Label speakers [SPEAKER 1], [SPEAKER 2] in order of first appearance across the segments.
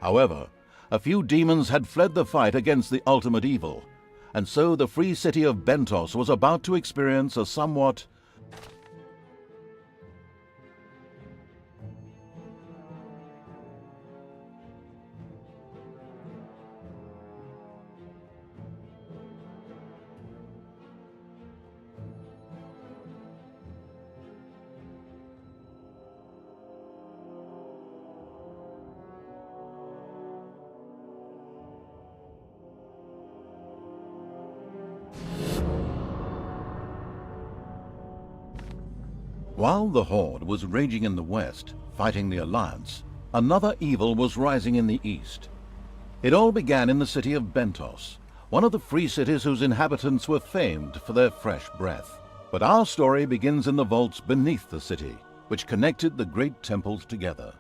[SPEAKER 1] However, a few demons had fled the fight against the ultimate evil, and so the free city of Bentos was about to experience a somewhat While the Horde was raging in the west, fighting the Alliance, another evil was rising in the east. It all began in the city of Bentos, one of the free cities whose inhabitants were famed for their fresh breath. But our story begins in the vaults beneath the city, which connected the great temples together.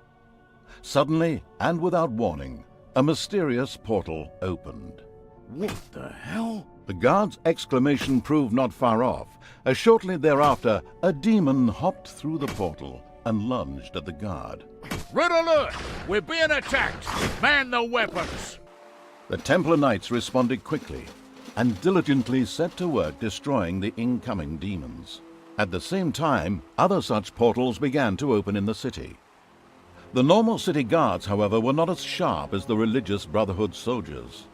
[SPEAKER 1] Suddenly, and without warning, a mysterious portal opened.
[SPEAKER 2] What the hell?
[SPEAKER 1] The guard's exclamation proved not far off, as shortly thereafter a demon hopped through the portal and lunged at the guard.
[SPEAKER 2] Red alert! We're being attacked! Man the weapons!
[SPEAKER 1] The Templar Knights responded quickly and diligently set to work destroying the incoming demons. At the same time, other such portals began to open in the city. The normal city guards, however, were not as sharp as the religious Brotherhood soldiers.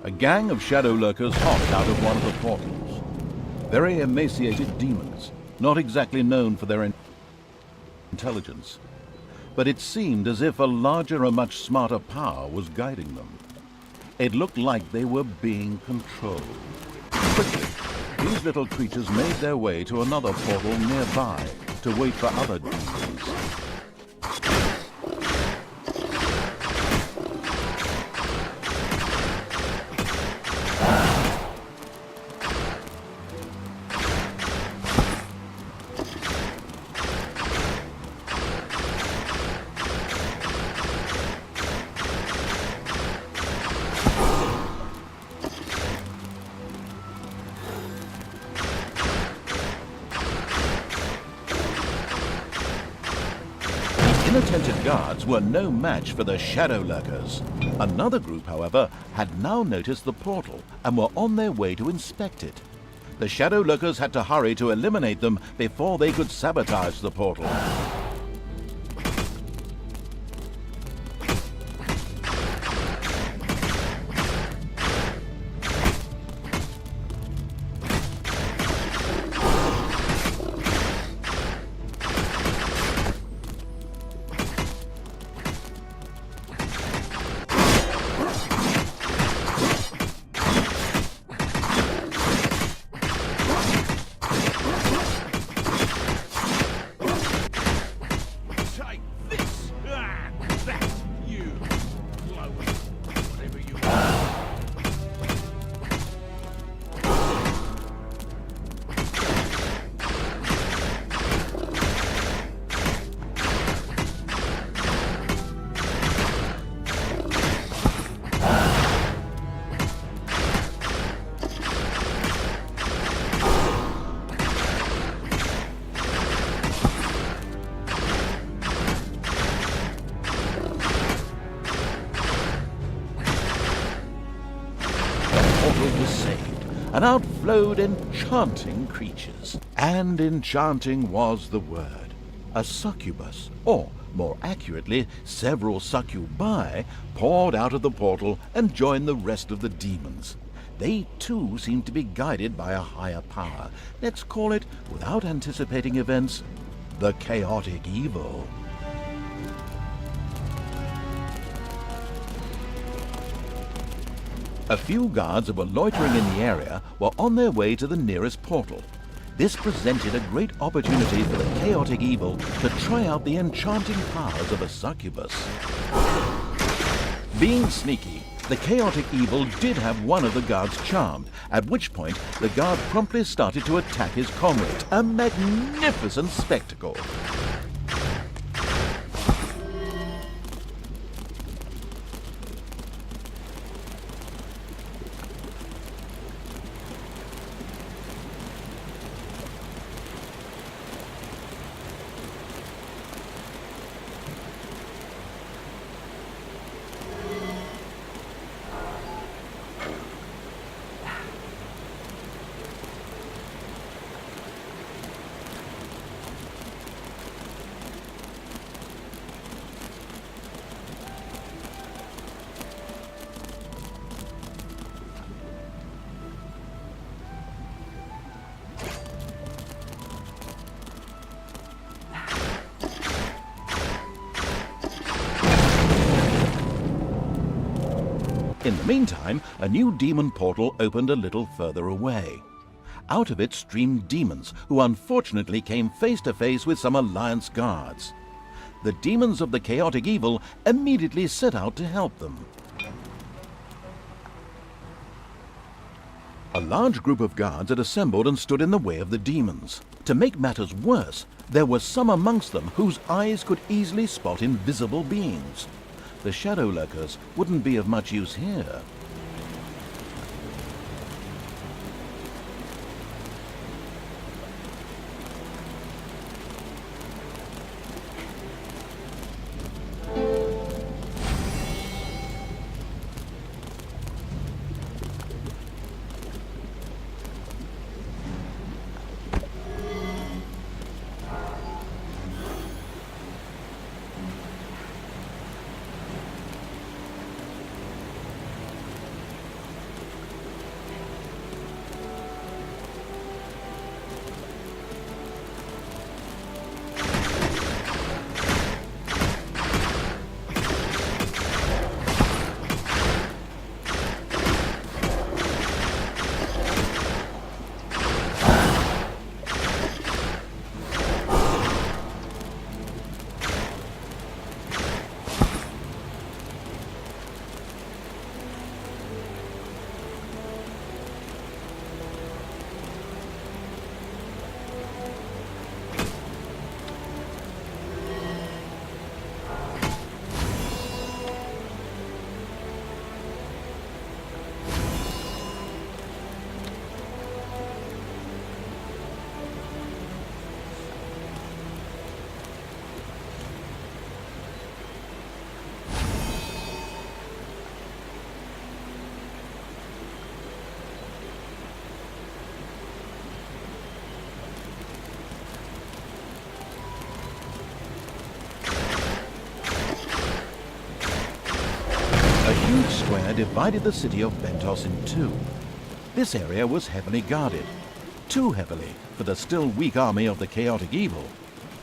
[SPEAKER 1] A gang of shadow lurkers hopped out of one of the portals. Very emaciated demons, not exactly known for their intelligence. But it seemed as if a larger and much smarter power was guiding them. It looked like they were being controlled. Quickly, these little creatures made their way to another portal nearby to wait for other demons. Inattentive guards were no match for the shadow lurkers. Another group, however, had now noticed the portal and were on their way to inspect it. The shadow lurkers had to hurry to eliminate them before they could sabotage the portal. Was saved, and out flowed enchanting creatures. And enchanting was the word. A succubus, or more accurately, several succubi, poured out of the portal and joined the rest of the demons. They too seemed to be guided by a higher power. Let's call it, without anticipating events, the chaotic evil. A few guards who were loitering in the area were on their way to the nearest portal. This presented a great opportunity for the chaotic evil to try out the enchanting powers of a succubus. Being sneaky, the chaotic evil did have one of the guards charmed, at which point the guard promptly started to attack his comrade. A magnificent spectacle. In the meantime, a new demon portal opened a little further away. Out of it streamed demons, who unfortunately came face to face with some Alliance guards. The demons of the chaotic evil immediately set out to help them. A large group of guards had assembled and stood in the way of the demons. To make matters worse, there were some amongst them whose eyes could easily spot invisible beings. The shadow lurkers wouldn't be of much use here. A huge square divided the city of Bentos in two. This area was heavily guarded, too heavily for the still weak army of the chaotic evil.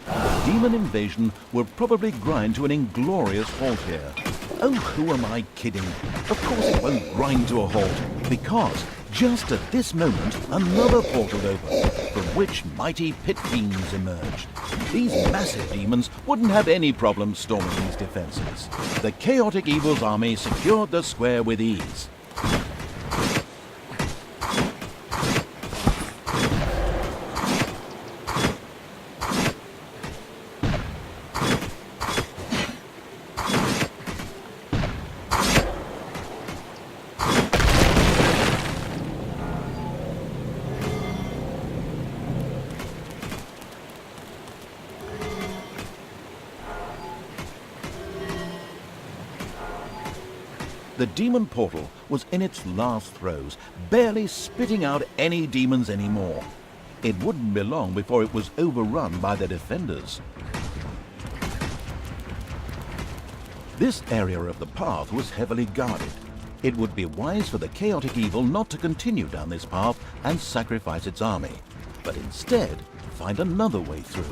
[SPEAKER 1] The demon invasion would probably grind to an inglorious halt here. Oh, who am I kidding? Of course it won't grind to a halt, because just at this moment another portal opened, from which mighty pit fiends emerged. These massive demons wouldn't have any problem storming these defenses. The chaotic evil's army secured the square with ease. The demon portal was in its last throes, barely spitting out any demons anymore. It wouldn't be long before it was overrun by the defenders. This area of the path was heavily guarded. It would be wise for the chaotic evil not to continue down this path and sacrifice its army, but instead find another way through.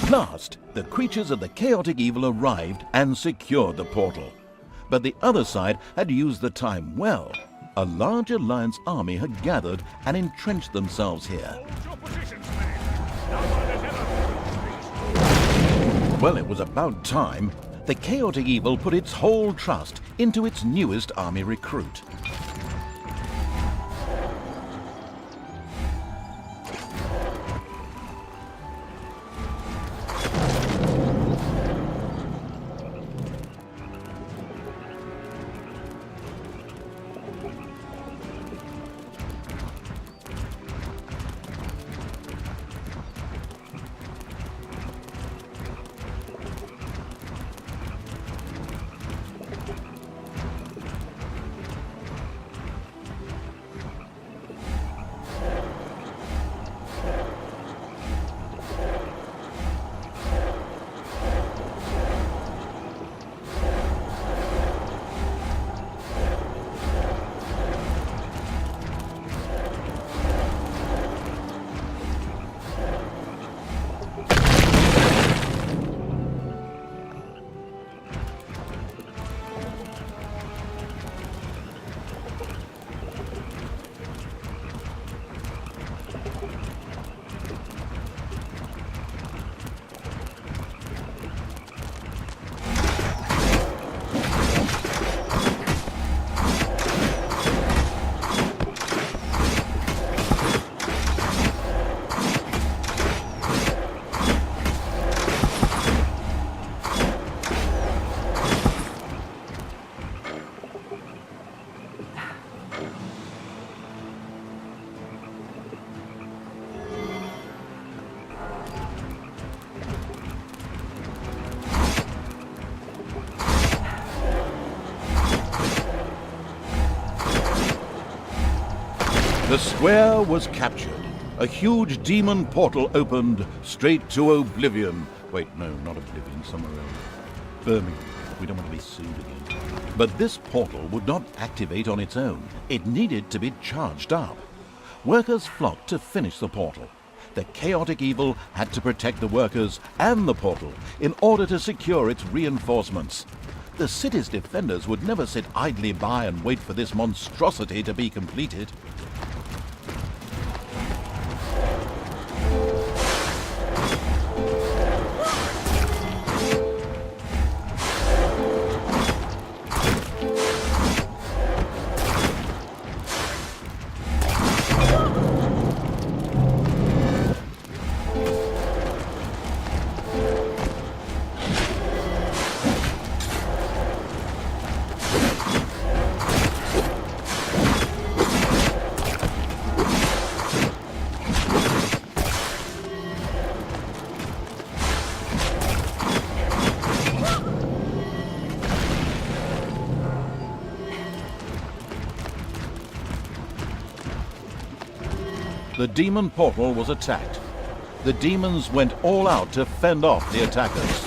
[SPEAKER 1] At last, the creatures of the chaotic evil arrived and secured the portal. But the other side had used the time well. A large alliance army had gathered and entrenched themselves here. Well, it was about time. The chaotic evil put its whole trust into its newest army recruit. The square was captured. A huge demon portal opened straight to oblivion. Wait, no, not oblivion, somewhere else. Birmingham. We don't want to be sued again. But this portal would not activate on its own. It needed to be charged up. Workers flocked to finish the portal. The chaotic evil had to protect the workers and the portal in order to secure its reinforcements. The city's defenders would never sit idly by and wait for this monstrosity to be completed. The demon portal was attacked. The demons went all out to fend off the attackers.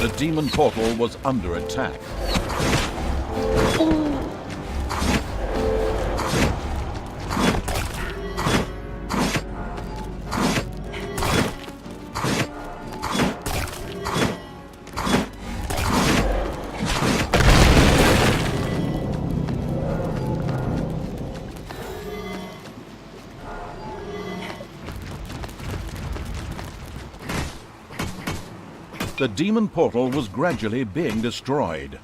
[SPEAKER 1] The demon portal was under attack. The demon portal was gradually being destroyed.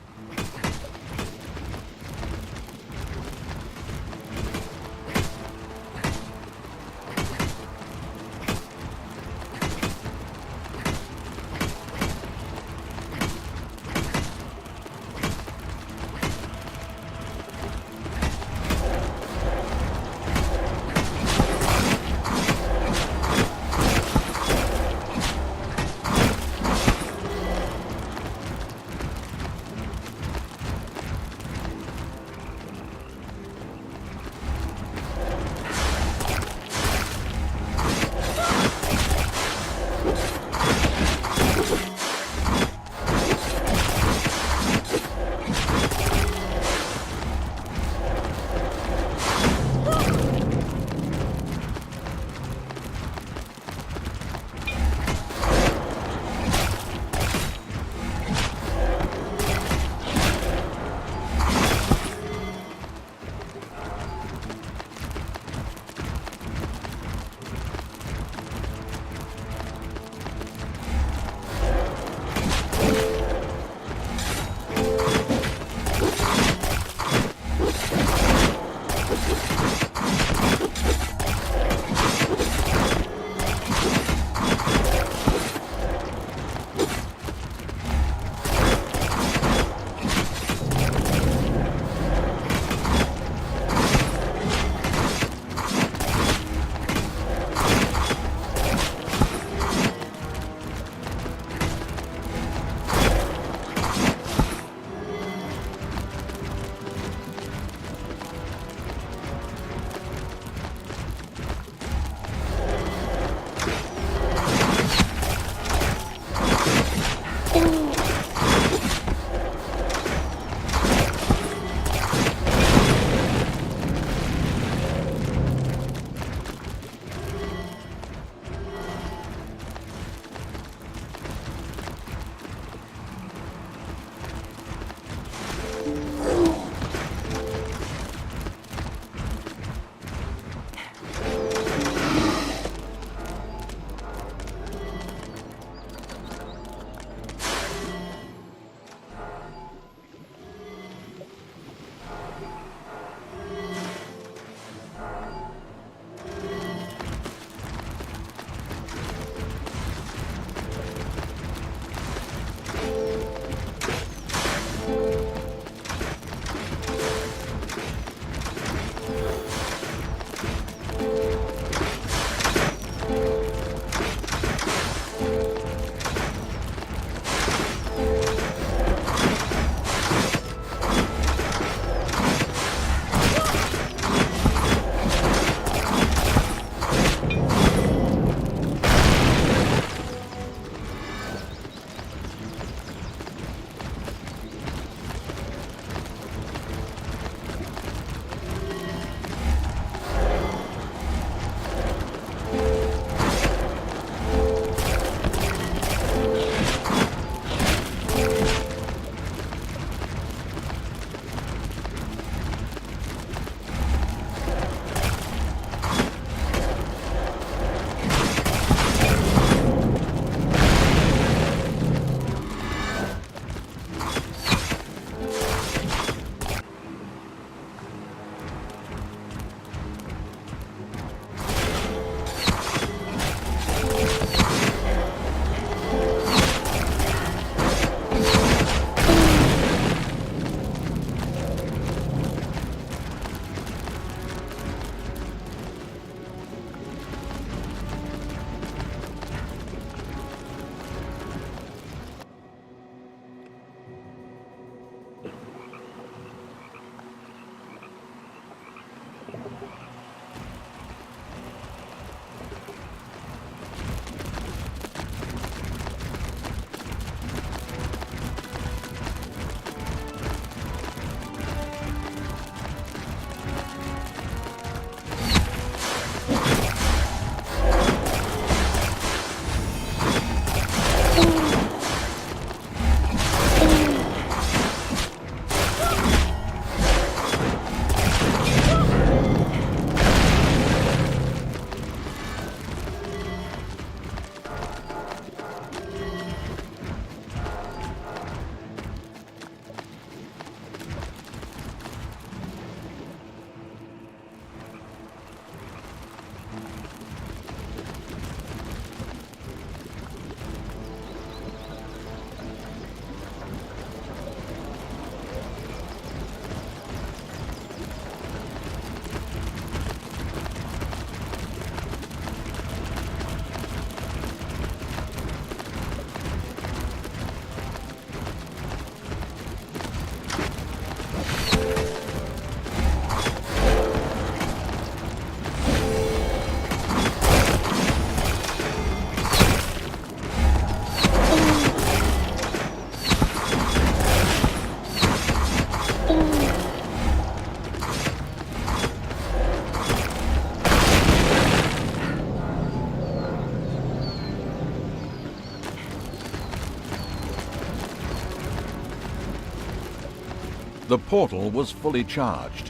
[SPEAKER 1] The portal was fully charged.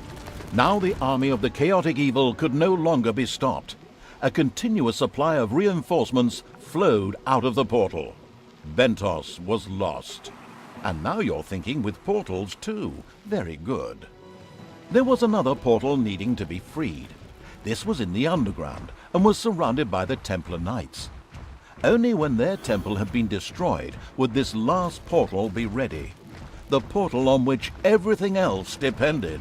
[SPEAKER 1] Now the army of the chaotic evil could no longer be stopped. A continuous supply of reinforcements flowed out of the portal. Ventos was lost. And now you're thinking with portals too. Very good. There was another portal needing to be freed. This was in the underground and was surrounded by the Templar Knights. Only when their temple had been destroyed would this last portal be ready. The portal on which everything else depended.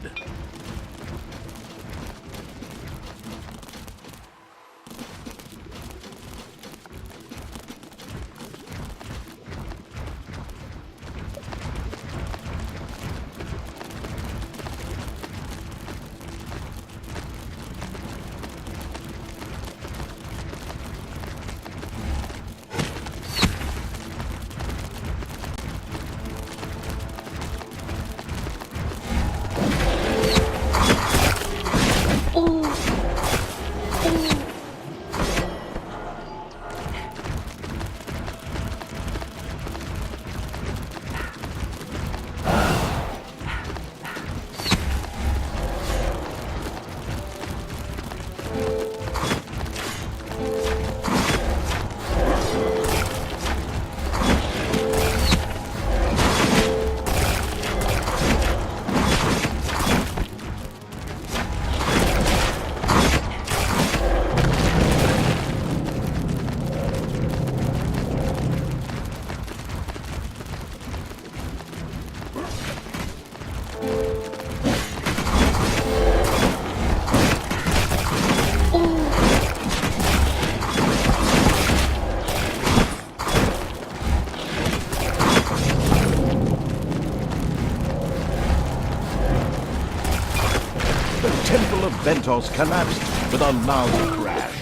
[SPEAKER 1] Ventos collapsed with a loud crash.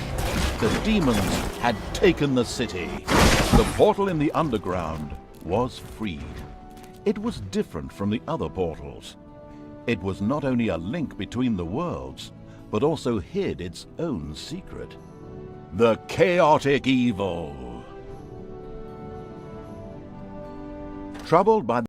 [SPEAKER 1] The demons had taken the city. The portal in the underground was freed. It was different from the other portals. It was not only a link between the worlds, but also hid its own secret. The chaotic evil. Troubled by